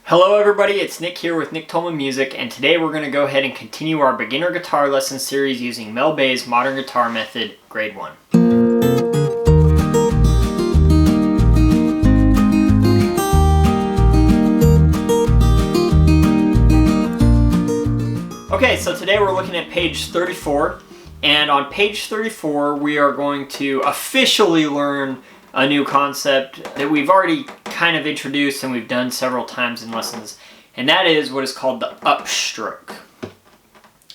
Hello everybody, it's Nick here with Nick Tolman Music, and today we're going to go ahead and continue our beginner guitar lesson series using Mel Bay's Modern Guitar Method, Grade 1. Okay, so today we're looking at page 34, and on page 34 we are going to officially learn a new concept that we've already kind of introduced and we've done several times in lessons, and that is what is called the upstroke.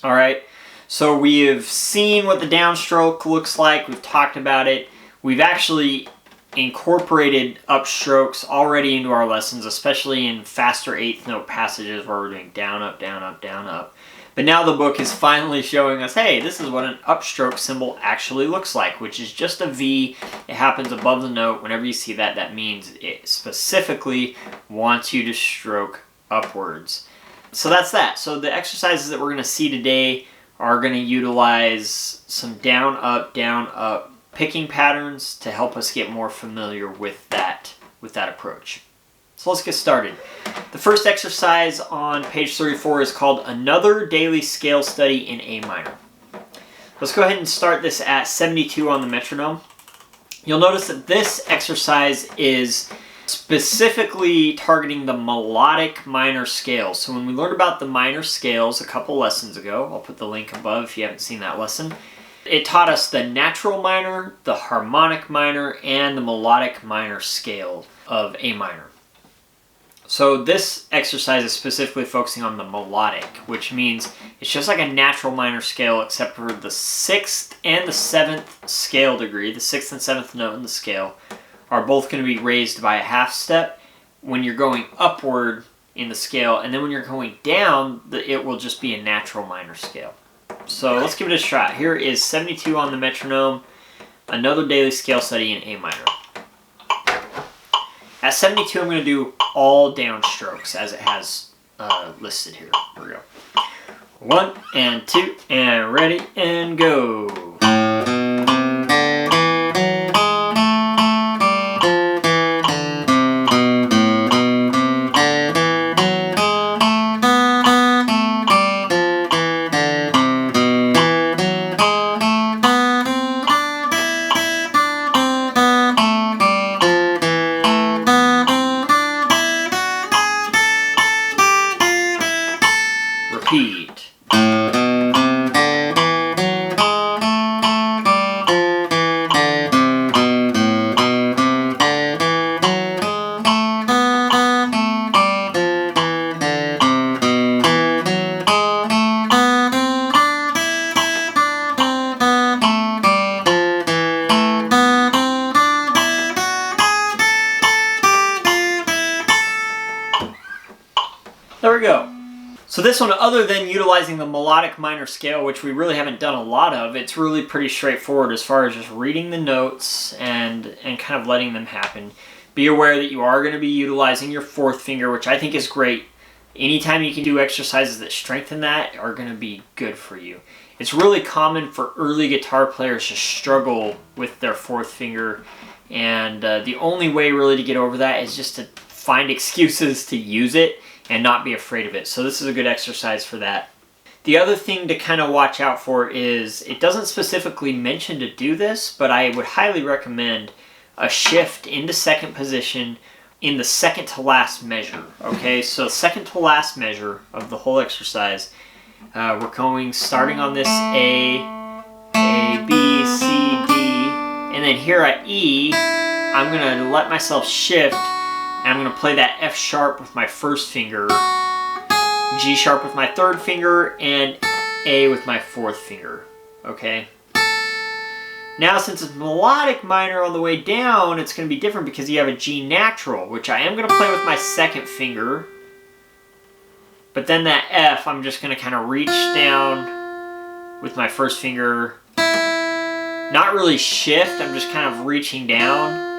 Alright, so we have seen what the downstroke looks like, we've talked about it, we've actually incorporated upstrokes already into our lessons, especially in faster eighth note passages where we're doing down, up, down, up, down, up. But now the book is finally showing us, hey, this is what an upstroke symbol actually looks like, which is just a V. It happens above the note. Whenever you see that, that means it specifically wants you to stroke upwards. So that's that. So the exercises that we're going to see today are going to utilize some down, up picking patterns to help us get more familiar with that approach. So let's get started. The first exercise on page 34 is called Another Daily Scale Study in A Minor. Let's go ahead and start this at 72 on the metronome. You'll notice that this exercise is specifically targeting the melodic minor scales. So when we learned about the minor scales a couple lessons ago, I'll put the link above if you haven't seen that lesson, it taught us the natural minor, the harmonic minor, and the melodic minor scale of A minor. So this exercise is specifically focusing on the melodic, which means it's just like a natural minor scale except for the 6th and the 7th scale degree, the 6th and 7th note in the scale, are both going to be raised by a half step when you're going upward in the scale, and then when you're going down, it will just be a natural minor scale. So let's give it a shot. Here is 72 on the metronome, Another Daily Scale Study in A Minor. At 72, I'm going to do all downstrokes as it has listed here. Here we go. 1 and 2 and ready and go. Repeat. There we go. So this one, other than utilizing the melodic minor scale, which we really haven't done a lot of, it's really pretty straightforward as far as just reading the notes and kind of letting them happen. Be aware that you are going to be utilizing your 4th finger, which I think is great. Anytime you can do exercises that strengthen that are going to be good for you. It's really common for early guitar players to struggle with their 4th finger, and the only way really to get over that is just to find excuses to use it and not be afraid of it. So this is a good exercise for that. The other thing to kind of watch out for is, it doesn't specifically mention to do this, but I would highly recommend a shift into 2nd position in the 2nd to last measure. Okay, so 2nd to last measure of the whole exercise, we're going starting on this A, B, C, D, and then here at E, I'm going to let myself shift. I'm going to play that F sharp with my 1st finger, G sharp with my 3rd finger, and A with my 4th finger. Okay? Now, since it's melodic minor on the way down, it's going to be different because you have a G natural, which I am going to play with my 2nd finger. But then that F, I'm just going to kind of reach down with my 1st finger. Not really shift, I'm just kind of reaching down.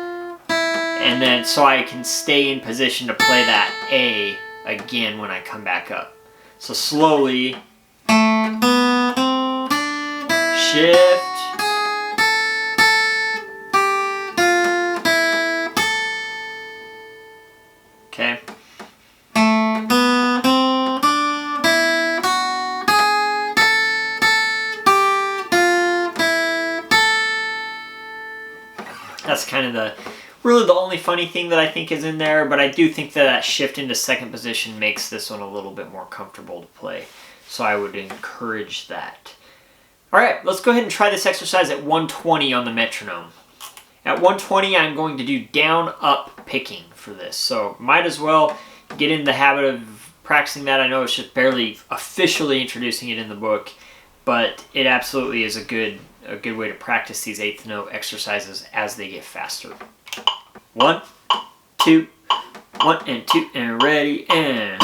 And then so I can stay in position to play that A again when I come back up. So slowly shift, okay, That's kind of really the only funny thing that I think is in there, but I do think that shift into second position makes this one a little bit more comfortable to play. So I would encourage that. All right, let's go ahead and try this exercise at 120 on the metronome. At 120, I'm going to do down-up picking for this. So might as well get in the habit of practicing that. I know it's just barely officially introducing it in the book, but it absolutely is a good way to practice these eighth note exercises as they get faster. 1, 2, 1 and 2 and ready and...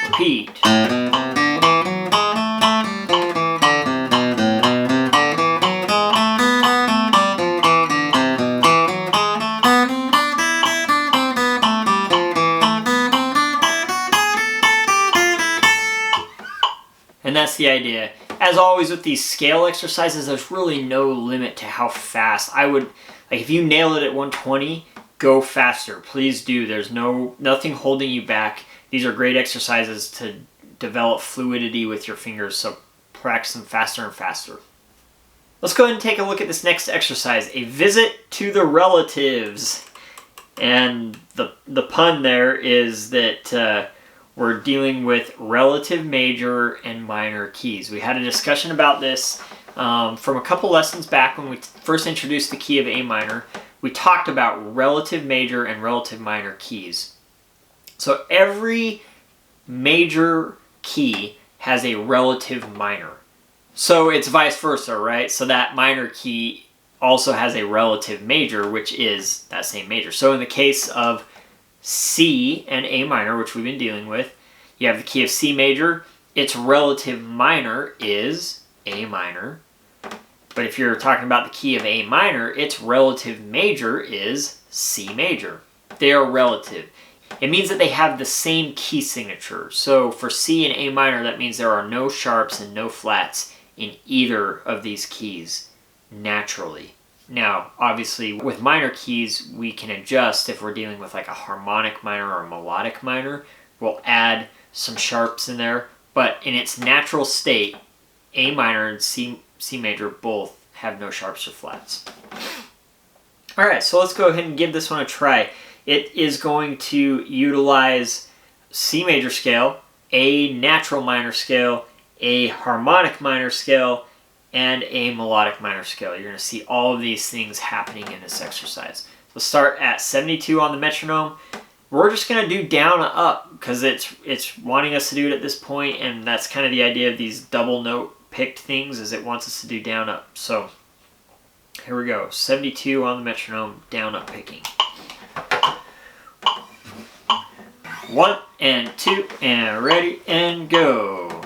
Repeat. And that's the idea. As always with these scale exercises, there's really no limit to how fast. I would, like if you nail it at 120, go faster. Please do. There's nothing holding you back. These are great exercises to develop fluidity with your fingers, so practice them faster and faster. Let's go ahead and take a look at this next exercise, a visit to the relatives. And the pun there is that we're dealing with relative major and minor keys. We had a discussion about this from a couple lessons back when we first introduced the key of A minor. We talked about relative major and relative minor keys. So every major key has a relative minor. So it's vice versa, right? So that minor key also has a relative major, which is that same major. So in the case of C and A minor, which we've been dealing with, you have the key of C major. Its relative minor is A minor. But if you're talking about the key of A minor, its relative major is C major. They are relative. It means that they have the same key signature. So for C and A minor, that means there are no sharps and no flats in either of these keys naturally. Now, obviously, with minor keys, we can adjust if we're dealing with like a harmonic minor or a melodic minor. We'll add some sharps in there. But in its natural state, A minor and C major both have no sharps or flats. All right, so let's go ahead and give this one a try. It is going to utilize C major scale, a natural minor scale, a harmonic minor scale, and a melodic minor scale. You're going to see all of these things happening in this exercise. So start at 72 on the metronome. We're just going to do down and up because it's wanting us to do it at this point, and that's kind of the idea of these double note picked things, is it wants us to do down up. So here we go. 72 on the metronome, down up picking. 1 and 2 and ready and go.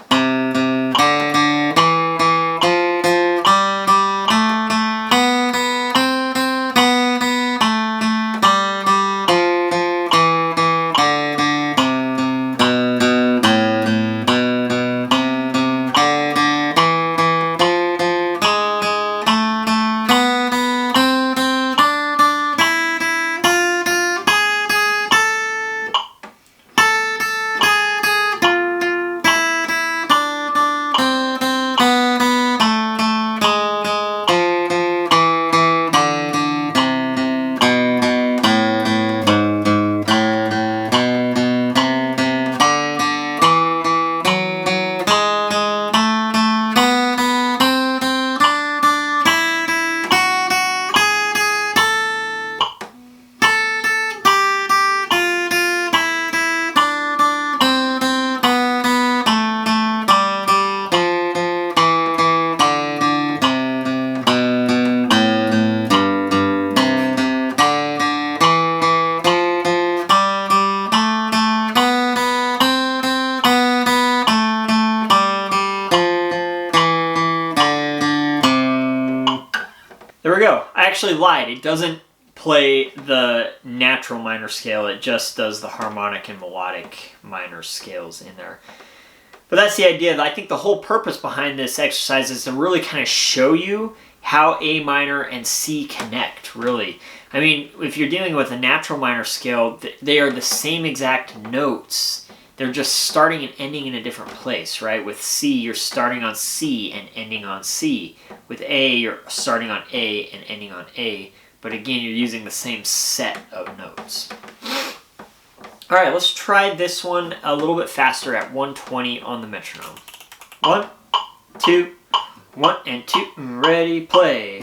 There we go. I actually lied. It doesn't play the natural minor scale. It just does the harmonic and melodic minor scales in there. But that's the idea. I think the whole purpose behind this exercise is to really kind of show you how A minor and C connect, really. I mean, if you're dealing with a natural minor scale, they are the same exact notes. They're just starting and ending in a different place, right? With C, you're starting on C and ending on C. With A, you're starting on A and ending on A. But again, you're using the same set of notes. All right, let's try this one a little bit faster at 120 on the metronome. 1, 2, 1 and 2, ready, play.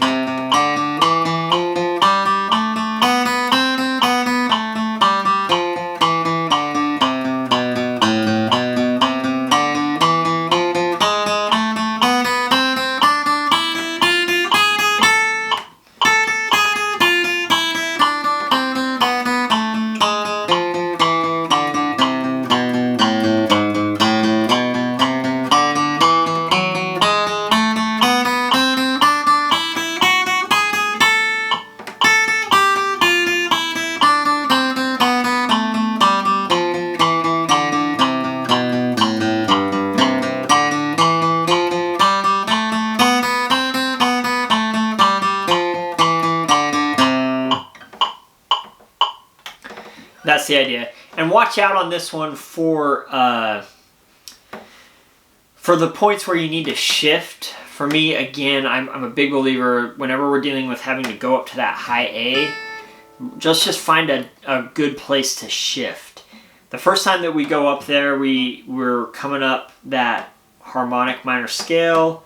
That's the idea. And watch out on this one for the points where you need to shift. For me, again, I'm a big believer, whenever we're dealing with having to go up to that high A, just find a good place to shift. The first time that we go up there, we're coming up that harmonic minor scale.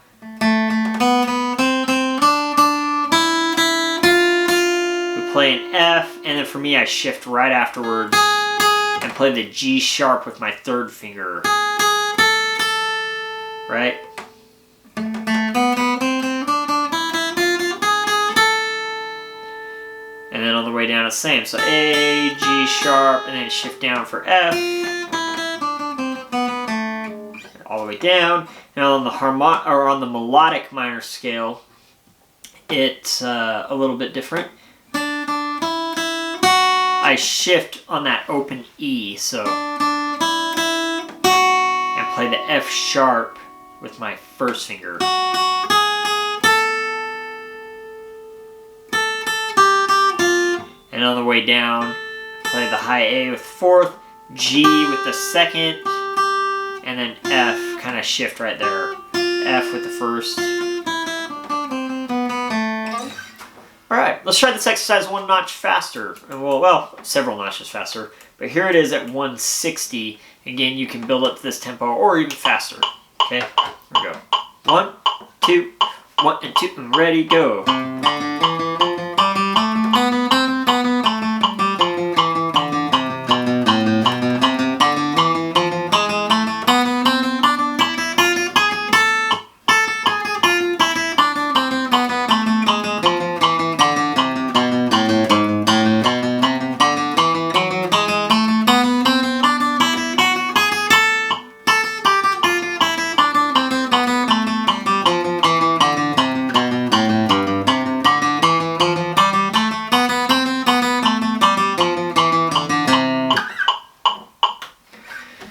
Play an F, and then for me I shift right afterwards and play the G sharp with my third finger. Right? And then on the way down it's the same. So A, G sharp, and then shift down for F. All the way down. Now on the melodic minor scale, it's a little bit different. I shift on that open E, so, and play the F sharp with my first finger. And on the way down, play the high A with fourth, G with the second, and then F, kind of shift right there. F with the first. Alright, let's try this exercise one notch faster. Well, several notches faster. But here it is at 160. Again, you can build up to this tempo or even faster. Okay, here we go. 1, 2, 1 and 2, and ready, go.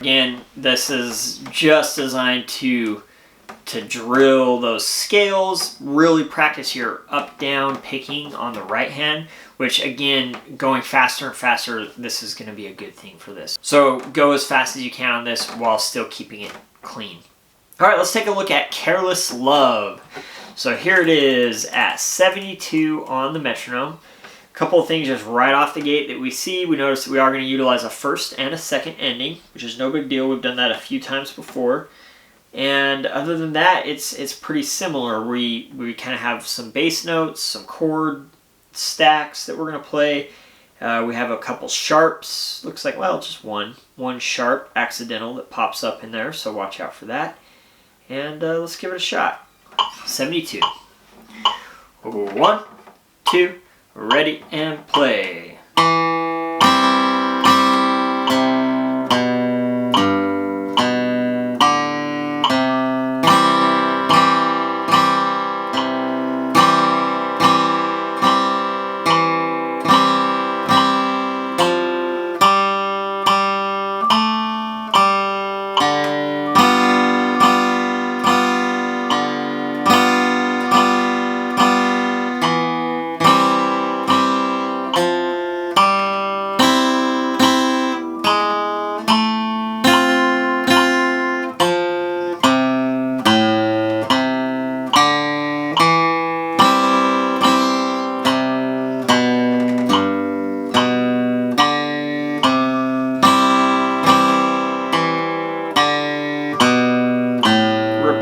Again, this is just designed to drill those scales, really practice your up-down picking on the right hand, which again, going faster and faster, this is going to be a good thing for this. So go as fast as you can on this while still keeping it clean. All right, let's take a look at Careless Love. So here it is at 72 on the metronome. Couple of things just right off the gate that we see. We notice that we are going to utilize a first and a second ending, which is no big deal. We've done that a few times before. And other than that, it's pretty similar. We kind of have some bass notes, some chord stacks that we're going to play. We have a couple sharps. Looks like, well, just one sharp accidental that pops up in there, so watch out for that. And let's give it a shot. 72. 1, 2, ready and play.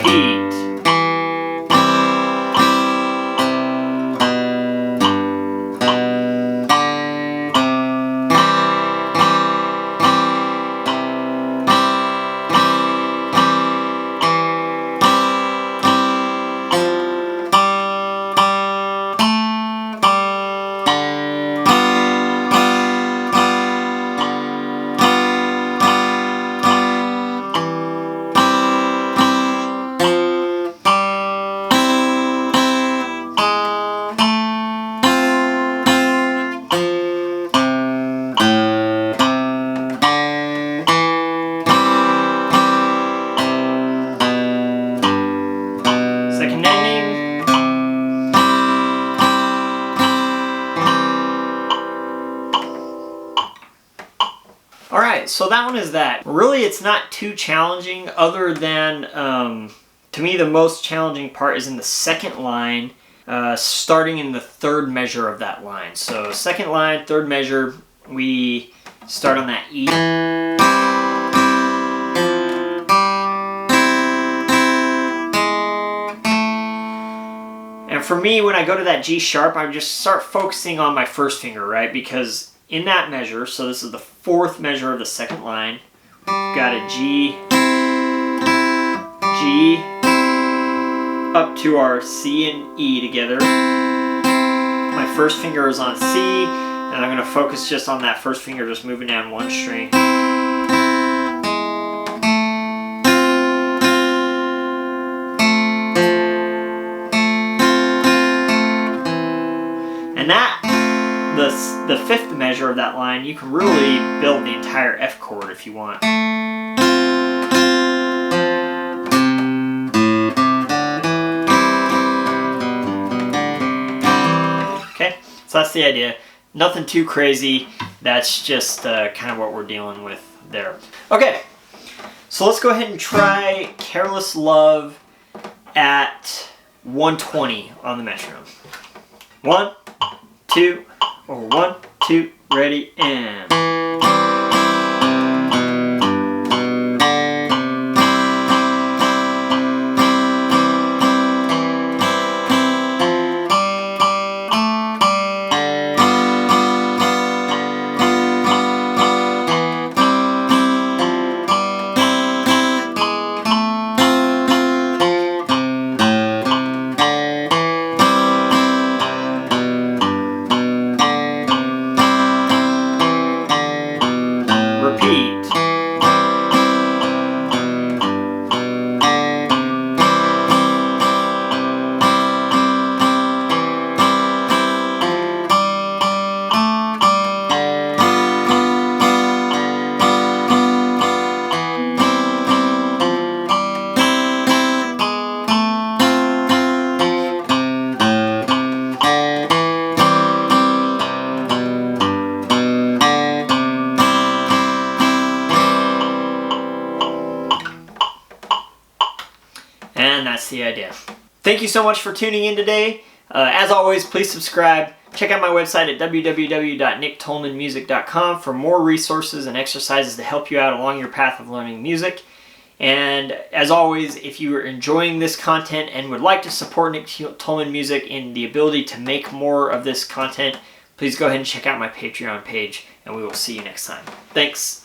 repeat. Second ending. Alright, so that one is that. Really, it's not too challenging other than, to me, the most challenging part is in the second line, starting in the third measure of that line. So second line, third measure, we start on that E. And for me, when I go to that G sharp, I just start focusing on my first finger, right? Because in that measure, so this is the fourth measure of the second line, we've got a G, G, up to our C and E together. My first finger is on C, and I'm going to focus just on that first finger, just moving down one string. And that, the fifth measure of that line, you can really build the entire F chord if you want. Okay, so that's the idea. Nothing too crazy. That's just kind of what we're dealing with there. Okay, so let's go ahead and try Careless Love at 120 on the metronome. 1, 2, or 1, 2, ready, and. And that's the idea. Thank you so much for tuning in today. As always, please subscribe. Check out my website at www.nicktolmanmusic.com for more resources and exercises to help you out along your path of learning music. And as always, if you are enjoying this content and would like to support Nick Tolman Music in the ability to make more of this content, please go ahead and check out my Patreon page, and we will see you next time. Thanks.